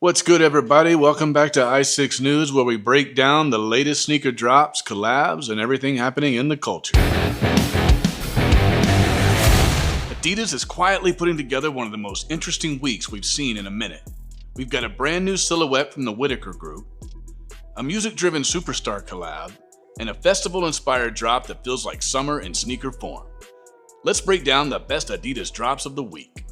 What's good, everybody? Welcome back to i6 News, where we break down the latest sneaker drops, collabs, and everything happening in the culture. Adidas is quietly putting together one of the most interesting weeks we've seen in a minute. We've got a brand new silhouette from the Whitaker group, a music-driven superstar collab, and a festival-inspired drop that feels like summer in sneaker form. Let's break down the best Adidas drops of the week.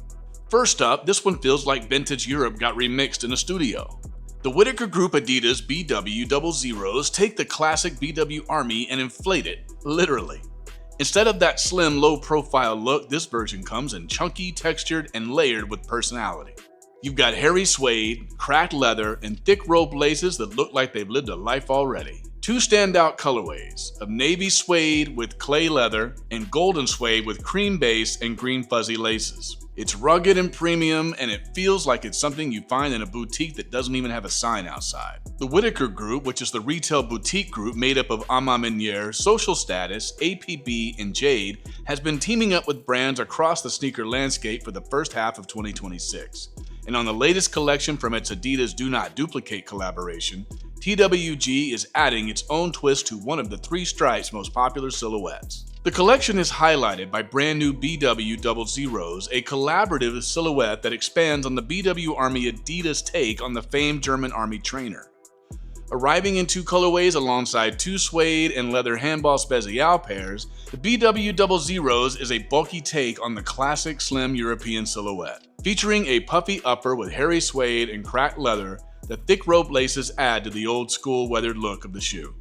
First up, this one feels like vintage Europe got remixed in a studio. The Whitaker group Adidas BW00s take the classic BW Army and inflate it, literally. Instead of that slim, low-profile look, this version comes in chunky, textured, and layered with personality. You've got hairy suede, cracked leather, and thick rope laces that look like they've lived a life already. Two standout colorways of navy suede with clay leather and golden suede with cream base and green fuzzy laces. It's rugged and premium, and it feels like it's something you find in a boutique that doesn't even have a sign outside. The Whitaker group, which is the retail boutique group made up of Ama Miniere, Social Status, APB, and Jade, has been teaming up with brands across the sneaker landscape for the first half of 2026. And on the latest collection from its Adidas Do Not Duplicate collaboration, TWG is adding its own twist to one of the three stripes' most popular silhouettes. The collection is highlighted by brand new BW00s, a collaborative silhouette that expands on the BW Army Adidas take on the famed German Army trainer. Arriving in two colorways alongside two suede and leather handball special pairs, the BW00s is a bulky take on the classic slim European silhouette. Featuring a puffy upper with hairy suede and cracked leather, the thick rope laces add to the old school weathered look of the shoe.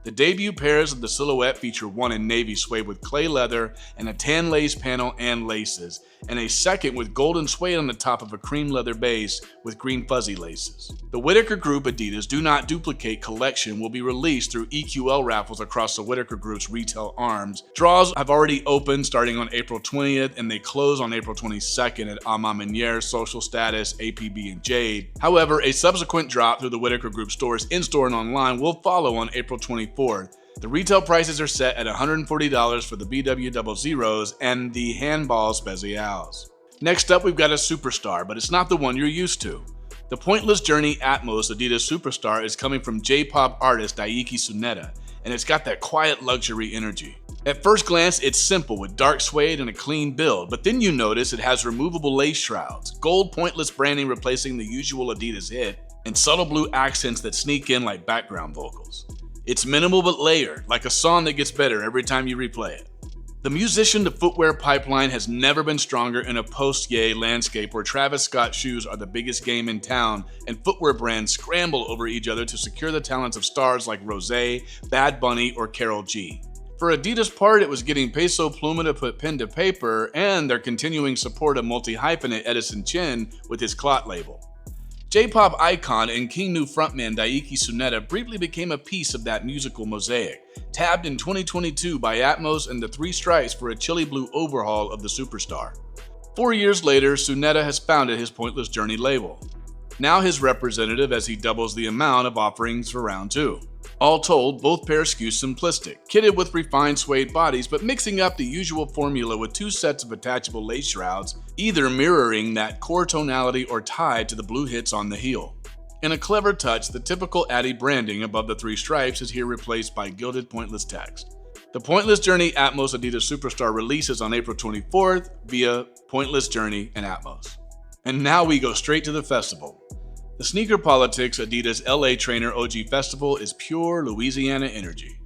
The debut pairs of the silhouette feature one in navy suede with clay leather and a tan lace panel and laces, and a second with golden suede on the top of a cream leather base with green fuzzy laces. The Whitaker Group Adidas Do Not Duplicate collection will be released through EQL raffles across the Whitaker Group's retail arms. Draws have already opened starting on April 20th, and they close on April 22nd at Ama Miniere, Social Status, APB, and Jade. However, a subsequent drop through the Whitaker Group stores in-store and online will follow on April 24th. The retail prices are set at $140 for the BW00s and the handball specials. Next up, we've got a superstar, but it's not the one you're used to. The Pointless Journey Atmos Adidas Superstar is coming from J-pop artist Daiki Tsuneta, and it's got that quiet luxury energy. At first glance, it's simple with dark suede and a clean build, but then you notice it has removable lace shrouds, gold pointless branding replacing the usual Adidas hit, and subtle blue accents that sneak in like background vocals. It's minimal but layered, like a song that gets better every time you replay it. The musician-to-footwear pipeline has never been stronger in a post-Ye landscape where Travis Scott shoes are the biggest game in town and footwear brands scramble over each other to secure the talents of stars like Rosé, Bad Bunny, or Karol G. For Adidas' part, it was getting Peso Pluma to put pen to paper and their continuing support of multi-hyphenate Edison Chen with his Clot label. J-pop icon and King Nu frontman Daiki Tsuneta briefly became a piece of that musical mosaic, tabbed in 2022 by Atmos and the Three Stripes for a chilly blue overhaul of the superstar. 4 years later, Tsuneta has founded his Pointless Journey label, now his representative as he doubles the amount of offerings for round 2. All told, both pairs skew simplistic, kitted with refined suede bodies but mixing up the usual formula with two sets of attachable lace shrouds, either mirroring that core tonality or tied to the blue hits on the heel. In a clever touch, the typical Addy branding above the three stripes is here replaced by gilded pointless text. The Pointless Journey Atmos Adidas Superstar releases on April 24th via Pointless Journey and Atmos. And now we go straight to the festival. The Sneaker Politics Adidas LA Trainer OG Festival is pure Louisiana energy.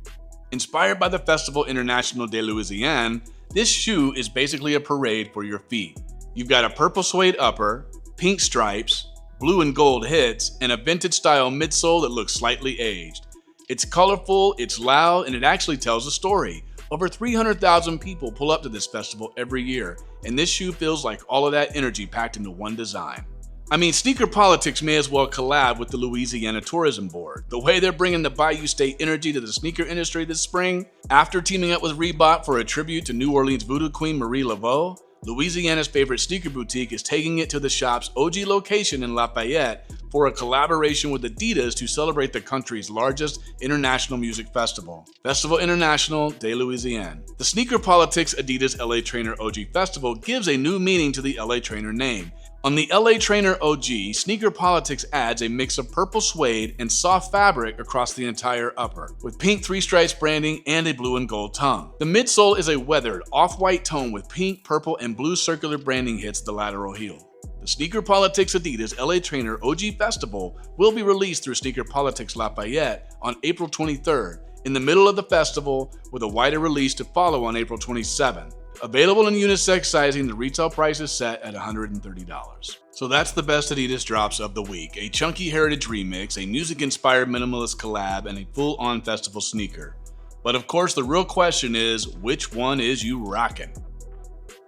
Inspired by the Festival International de Louisiane, this shoe is basically a parade for your feet. You've got a purple suede upper, pink stripes, blue and gold hits, and a vintage-style midsole that looks slightly aged. It's colorful, it's loud, and it actually tells a story. Over 300,000 people pull up to this festival every year, and this shoe feels like all of that energy packed into one design. I mean, Sneaker Politics may as well collab with the Louisiana Tourism Board. The way they're bringing the Bayou State energy to the sneaker industry this spring, after teaming up with Reebok for a tribute to New Orleans voodoo queen Marie Laveau, Louisiana's favorite sneaker boutique is taking it to the shop's OG location in Lafayette for a collaboration with Adidas to celebrate the country's largest international music festival, Festival International de Louisiane. The Sneaker Politics Adidas LA Trainer OG Festival gives a new meaning to the LA Trainer name, On the LA Trainer OG, Sneaker Politics adds a mix of purple suede and soft fabric across the entire upper, with pink 3 stripes branding and a blue and gold tongue. The midsole is a weathered, off-white tone with pink, purple, and blue circular branding hits the lateral heel. The Sneaker Politics Adidas LA Trainer OG Festival will be released through Sneaker Politics Lafayette on April 23rd, in the middle of the festival, with a wider release to follow on April 27th. Available in unisex sizing, the retail price is set at $130. So that's the best Adidas drops of the week. A chunky heritage remix, a music-inspired minimalist collab, and a full-on festival sneaker. But of course, the real question is, which one is you rocking?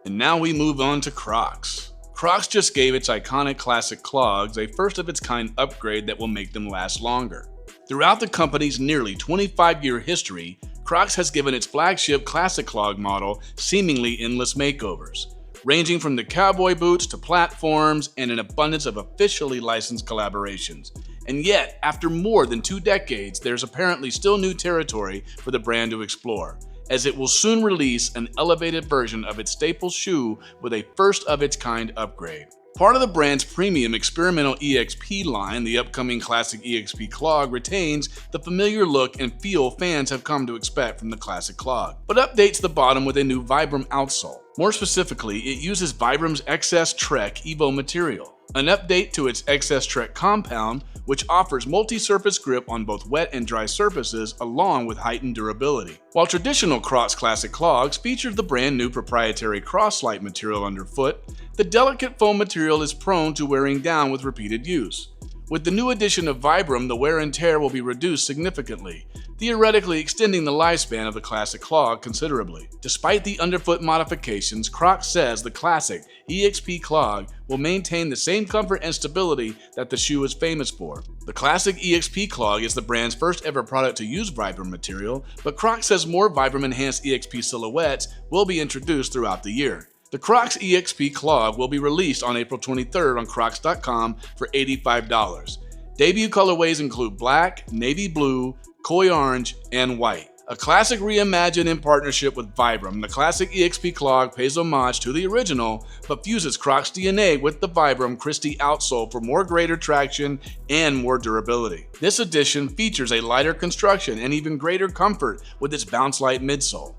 And now we move on to Crocs. Crocs just gave its iconic classic clogs a first-of-its-kind upgrade that will make them last longer. Throughout the company's nearly 25-year history, Crocs has given its flagship classic clog model seemingly endless makeovers, ranging from the cowboy boots to platforms and an abundance of officially licensed collaborations. And yet, after more than 2 decades, there's apparently still new territory for the brand to explore, as it will soon release an elevated version of its staple shoe with a first-of-its-kind upgrade. Part of the brand's premium experimental EXP line, the upcoming classic EXP clog retains the familiar look and feel fans have come to expect from the classic clog, but updates the bottom with a new Vibram outsole. More specifically, it uses Vibram's XS Trek Evo material, an update to its XS Trek compound, which offers multi-surface grip on both wet and dry surfaces along with heightened durability. While traditional Crocs classic clogs feature the brand new proprietary Cross-Lite material underfoot, the delicate foam material is prone to wearing down with repeated use. With the new addition of Vibram, the wear and tear will be reduced significantly, theoretically extending the lifespan of the classic clog considerably. Despite the underfoot modifications, Crocs says the classic EXP clog will maintain the same comfort and stability that the shoe is famous for. The classic EXP clog is the brand's first ever product to use Vibram material, but Crocs says more Vibram enhanced EXP silhouettes will be introduced throughout the year. The Crocs EXP clog will be released on April 23rd on crocs.com for $85. Debut colorways include black, navy blue, koi orange, and white. A classic reimagined in partnership with Vibram, the classic EXP clog pays homage to the original, but fuses Crocs DNA with the Vibram Christie outsole for more greater traction and more durability. This edition features a lighter construction and even greater comfort with its bounce-light midsole.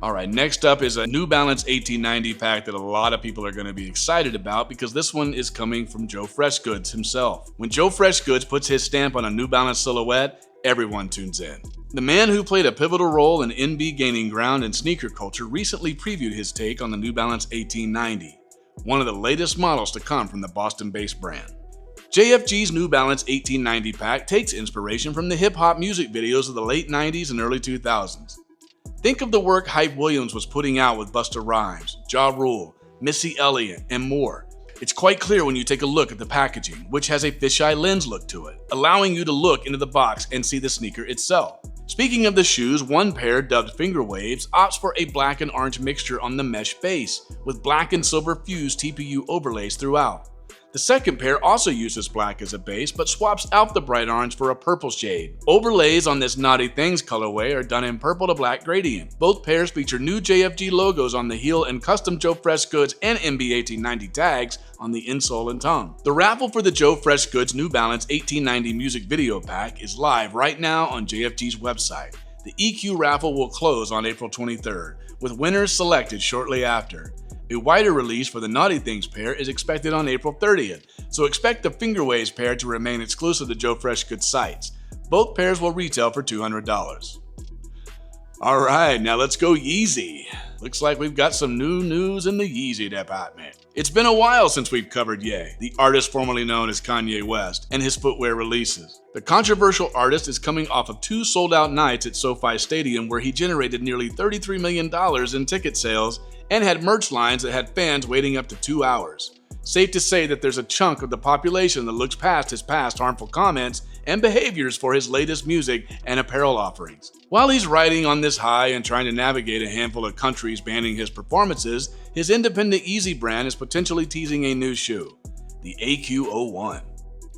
Alright, next up is a New Balance 1890 pack that a lot of people are going to be excited about because this one is coming from Joe Freshgoods himself. When Joe Freshgoods puts his stamp on a New Balance silhouette, everyone tunes in. The man who played a pivotal role in NB gaining ground in sneaker culture recently previewed his take on the New Balance 1890, one of the latest models to come from the Boston-based brand. JFG's New Balance 1890 pack takes inspiration from the hip-hop music videos of the late 90s and early 2000s. Think of the work Hype Williams was putting out with Busta Rhymes, Ja Rule, Missy Elliott, and more. It's quite clear when you take a look at the packaging, which has a fisheye lens look to it, allowing you to look into the box and see the sneaker itself. Speaking of the shoes, one pair, dubbed Finger Waves, opts for a black and orange mixture on the mesh base, with black and silver fused TPU overlays throughout. The second pair also uses black as a base, but swaps out the bright orange for a purple shade. Overlays on this Naughty Things colorway are done in purple to black gradient. Both pairs feature new JFG logos on the heel and custom Joe Freshgoods and MB 1890 tags on the insole and tongue. The raffle for the Joe Freshgoods New Balance 1890 music video pack is live right now on JFG's website. The EQ raffle will close on April 23rd, with winners selected shortly after. A wider release for the Naughty Things pair is expected on April 30th, so expect the Finger Waves pair to remain exclusive to Joe Freshgoods sites. Both pairs will retail for $200. Alright, now let's go Yeezy. Looks like we've got some new news in the Yeezy department. It's been a while since we've covered Ye, the artist formerly known as Kanye West, and his footwear releases. The controversial artist is coming off of 2 sold-out nights at SoFi Stadium where he generated nearly $33 million in ticket sales and had merch lines that had fans waiting up to 2 hours. Safe to say that there's a chunk of the population that looks past his past harmful comments and behaviors for his latest music and apparel offerings. While he's riding on this high and trying to navigate a handful of countries banning his performances, his independent Yeezy brand is potentially teasing a new shoe, the AQ01.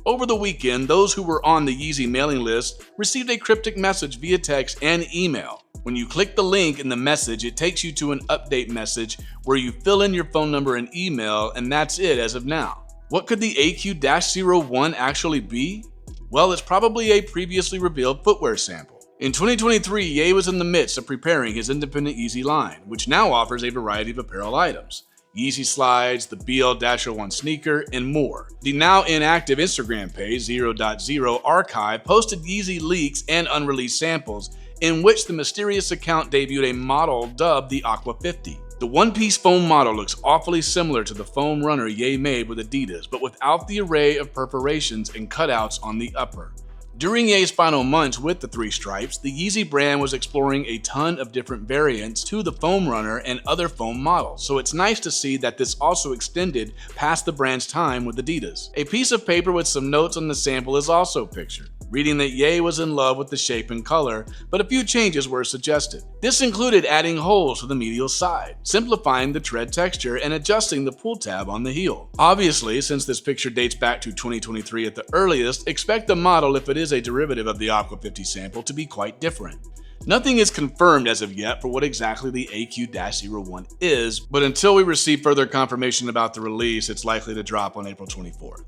Over the weekend, those who were on the Yeezy mailing list received a cryptic message via text and email. When you click the link in the message, it takes you to an update message where you fill in your phone number and email, and that's it as of now. What could the AQ-01 actually be? Well, it's probably a previously revealed footwear sample. In 2023, Ye was in the midst of preparing his independent Yeezy line, which now offers a variety of apparel items. Yeezy slides, the BL-01 sneaker, and more. The now inactive Instagram page 0.0 Archive posted Yeezy leaks and unreleased samples, in which the mysterious account debuted a model dubbed the Aqua 50. The one-piece foam model looks awfully similar to the foam runner Ye made with Adidas, but without the array of perforations and cutouts on the upper. During Ye's final months with the 3 stripes, the Yeezy brand was exploring a ton of different variants to the foam runner and other foam models, so it's nice to see that this also extended past the brand's time with Adidas. A piece of paper with some notes on the sample is also pictured, reading that Ye was in love with the shape and color, but a few changes were suggested. This included adding holes to the medial side, simplifying the tread texture, and adjusting the pull tab on the heel. Obviously, since this picture dates back to 2023 at the earliest, expect the model, if it is a derivative of the Aqua 50 sample, to be quite different. Nothing is confirmed as of yet for what exactly the AQ-01 is, but until we receive further confirmation about the release, it's likely to drop on April 24th.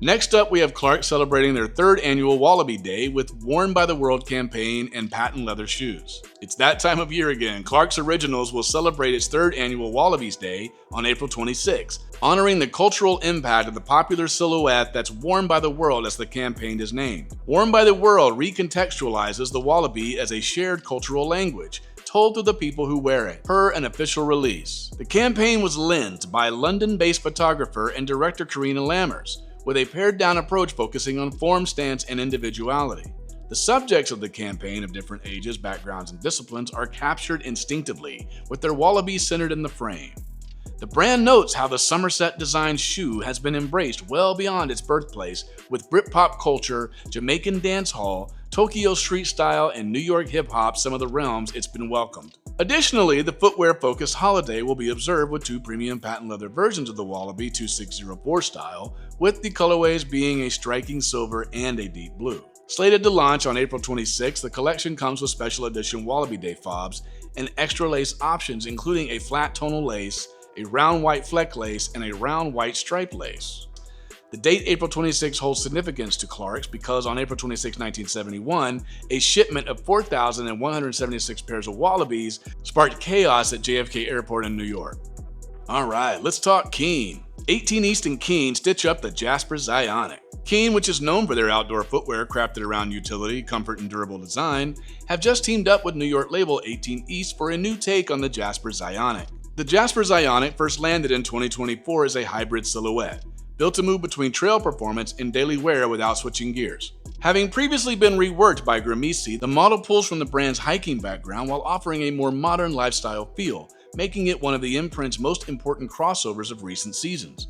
Next up, we have Crocs celebrating their 3rd annual Wallabee Day with Worn by the World campaign and patent leather shoes. It's that time of year again. Crocs Originals will celebrate its 3rd annual Wallabee's Day on April 26, honoring the cultural impact of the popular silhouette that's worn by the world, as the campaign is named. Worn by the World recontextualizes the Wallabee as a shared cultural language, told to the people who wear it, per an official release. The campaign was lensed by London-based photographer and director Karina Lammers, with a pared-down approach focusing on form, stance, and individuality. The subjects of the campaign, of different ages, backgrounds, and disciplines, are captured instinctively, with their Wallabee centered in the frame. The brand notes how the Somerset-designed shoe has been embraced well beyond its birthplace, with Britpop culture, Jamaican dancehall, Tokyo street style, and New York hip-hop some of the realms it's been welcomed. Additionally, the footwear-focused holiday will be observed with 2 premium patent leather versions of the Wallabee 2604 style, with the colorways being a striking silver and a deep blue. Slated to launch on April 26, the collection comes with special edition Wallabee Day fobs and extra lace options, including a flat tonal lace, a round white fleck lace, and a round white stripe lace. The date April 26 holds significance to Crocs because on April 26, 1971, a shipment of 4,176 pairs of Wallabees sparked chaos at JFK Airport in New York. Alright, let's talk Keen. 18 East and Keen stitch up the Jasper Zionic. Keen, which is known for their outdoor footwear crafted around utility, comfort, and durable design, have just teamed up with New York label 18 East for a new take on the Jasper Zionic. The Jasper Zionic first landed in 2024 as a hybrid silhouette, built to move between trail performance and daily wear without switching gears. Having previously been reworked by Gramisi, the model pulls from the brand's hiking background while offering a more modern lifestyle feel, making it one of the imprint's most important crossovers of recent seasons.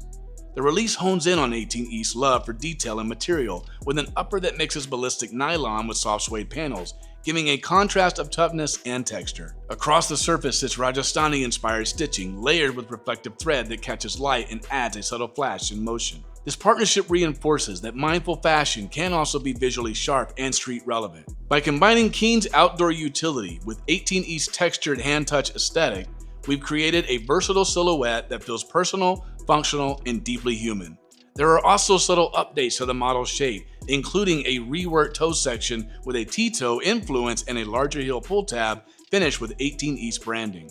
The release hones in on 18 East's love for detail and material, with an upper that mixes ballistic nylon with soft suede panels, giving a contrast of toughness and texture. Across the surface sits Rajasthani-inspired stitching, layered with reflective thread that catches light and adds a subtle flash in motion. This partnership reinforces that mindful fashion can also be visually sharp and street relevant. By combining Keen's outdoor utility with 18 East's textured hand-touch aesthetic, we've created a versatile silhouette that feels personal, functional, and deeply human. There are also subtle updates to the model's shape, including a reworked toe section with a T-toe influence and a larger heel pull tab finished with 18 East branding.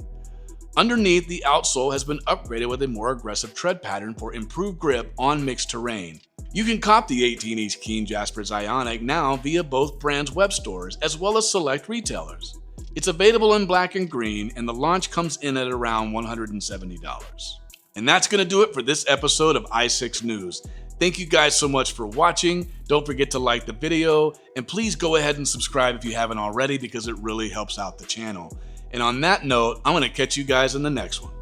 Underneath, the outsole has been upgraded with a more aggressive tread pattern for improved grip on mixed terrain. You can cop the 18 East Keen Jasper Zionic now via both brands' web stores as well as select retailers. It's available in black and green, and the launch comes in at around $170. And that's going to do it for this episode of i6 News. Thank you guys so much for watching. Don't forget to like the video, and please go ahead and subscribe if you haven't already, because it really helps out the channel. And on that note, I'm going to catch you guys in the next one.